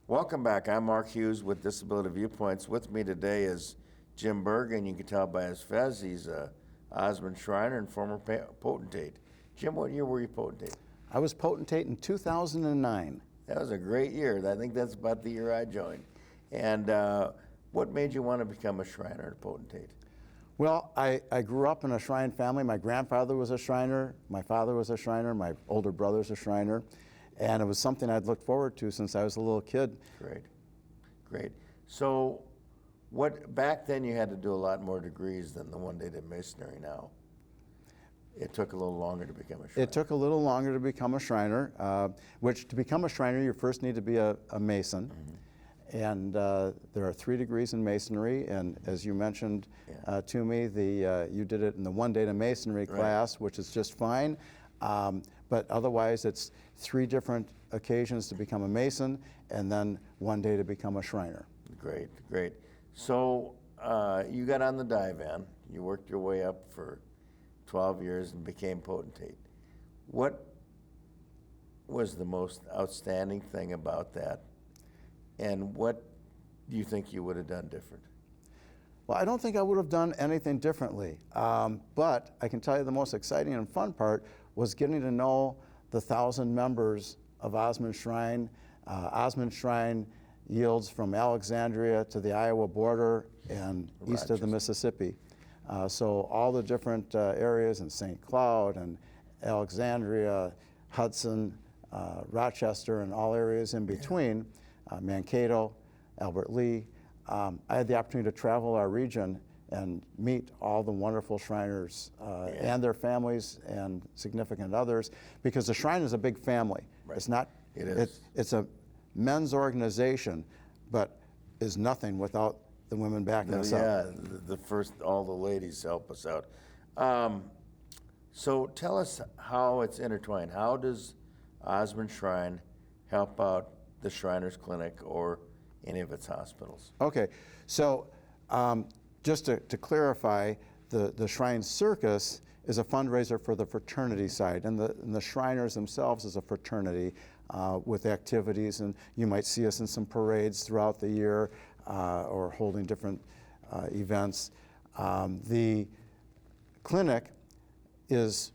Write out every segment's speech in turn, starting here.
Welcome back. I'm Mark Hughes with Disability Viewpoints. With me today is Jim Berg, and you can tell by his fez he's a Osmond Shriner and former potentate. Jim, what year were you potentate? I was potentate in 2009. That was a great year. I think that's about the year I joined. And what made you want to become a Shriner and potentate? Well, I grew up in a Shrine family. My grandfather was a Shriner, my father was a Shriner, my older brother's a Shriner, and it was something I'd looked forward to since I was a little kid. Great, great. So back then you had to do a lot more degrees than the one they did masonry now. It took a little longer to become a Shriner. It took a little longer to become a Shriner, which to become a Shriner you first need to be a Mason. Mm-hmm. And there are 3 degrees in Masonry, and as you mentioned to me, you did it in the 1 day to Masonry class, which is just fine. But otherwise, it's 3 different occasions to become a Mason, and then 1 day to become a Shriner. Great, great. So you got on the divan. You worked your way up for 12 years and became potentate. What was the most outstanding thing about that? And what do you think you would have done different? Well, I don't think I would have done anything differently. But I can tell you the most exciting and fun part was getting to know the 1,000 members of Osmond Shrine. Osmond Shrine yields from Alexandria to the Iowa border and east of the Mississippi. So all the different areas in St. Cloud and Alexandria, Hudson, Rochester, and all areas in between. Mankato, Albert Lee. I had the opportunity to travel our region and meet all the wonderful Shriners and their families and significant others, because the Shrine is a big family. Right. It's not. It is. It's a men's organization, but is nothing without the women backing us up. Yeah, all the ladies help us out. So tell us how it's intertwined. How does Osmond Shrine help out the Shriners Clinic or any of its hospitals? Okay, so just to clarify, the Shrine Circus is a fundraiser for the fraternity side, and the Shriners themselves is a fraternity with activities, and you might see us in some parades throughout the year or holding different events. The clinic is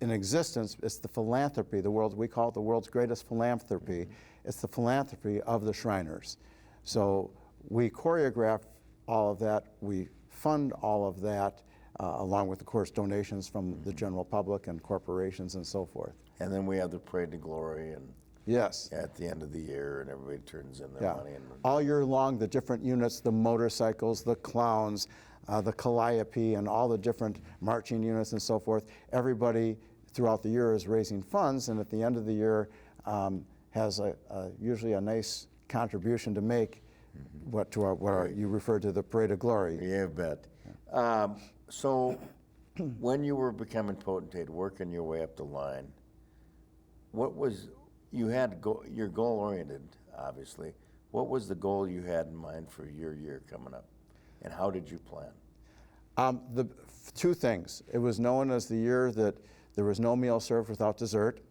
in existence. It's the philanthropy, we call it the world's greatest philanthropy. It's the philanthropy of the Shriners. So we choreograph all of that, we fund all of that, along with, of course, donations from the general public and corporations and so forth. And then we have the Parade to Glory, and yes, at the end of the year, and everybody turns in their money. All year long, the different units, the motorcycles, the clowns, the calliope, and all the different marching units and so forth, everybody throughout the year is raising funds, and at the end of the year has usually a nice contribution to make you referred to the Parade of Glory. Yeah, I bet. So when you were becoming potentate, working your way up the line, you're goal-oriented, obviously. What was the goal you had in mind for your year coming up, and how did you plan? The 2 things. It was known as the year that there was no meal served without dessert.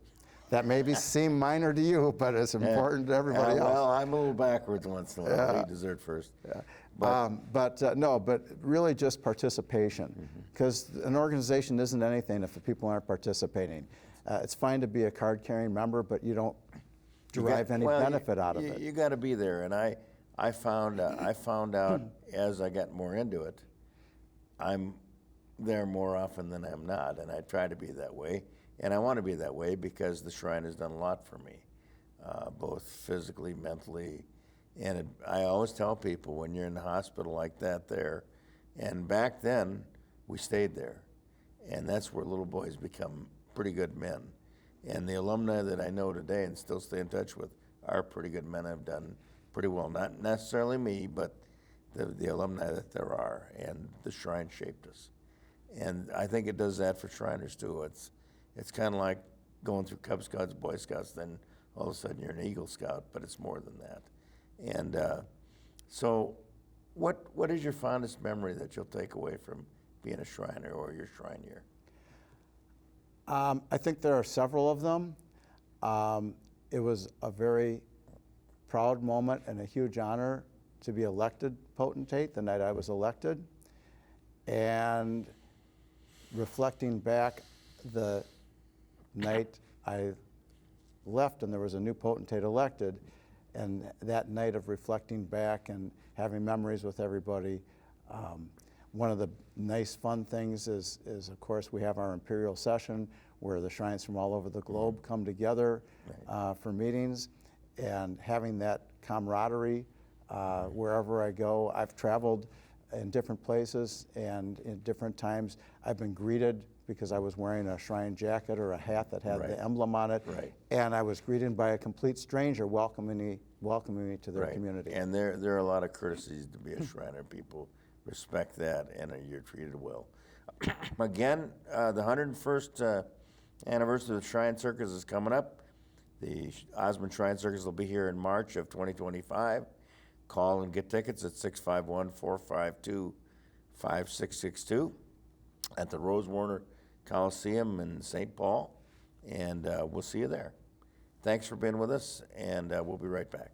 That maybe seem minor to you, but it's important to everybody else. Well, I'm a little backwards once in a while. I eat dessert first. Yeah. But really just participation, because an organization isn't anything if the people aren't participating. It's fine to be a card-carrying member, but you don't derive any benefit out of it. You got to be there, and I found out as I got more into it, I'm there more often than I'm not, and I try to be that way. And I want to be that way because the Shrine has done a lot for me, both physically, mentally. And I always tell people, when you're in the hospital like that there, and back then, we stayed there. And that's where little boys become pretty good men. And the alumni that I know today and still stay in touch with are pretty good men. Have done pretty well. Not necessarily me, but the alumni that there are. And the Shrine shaped us. And I think it does that for Shriners too. It's kind of like going through Cub Scouts, Boy Scouts, then all of a sudden you're an Eagle Scout, but it's more than that. And so what is your fondest memory that you'll take away from being a Shriner or your Shrine year? I think there are several of them. It was a very proud moment and a huge honor to be elected potentate the night I was elected. And reflecting back, the night I left and there was a new potentate elected, and that night of reflecting back and having memories with everybody, one of the nice fun things is of course we have our imperial session where the shrines from all over the globe come together for meetings, and having that camaraderie wherever I go. I've traveled in different places, and in different times I've been greeted because I was wearing a shrine jacket or a hat that had the emblem on it, and I was greeted by a complete stranger welcoming me to their community. And there are a lot of courtesies to be a Shriner. People respect that, and you're treated well. Again, the 101st anniversary of the Shrine Circus is coming up. The Osmond Shrine Circus will be here in March of 2025. Call and get tickets at 651-452-5662 at the Rose Warner Coliseum in St. Paul, and we'll see you there. Thanks for being with us, and we'll be right back.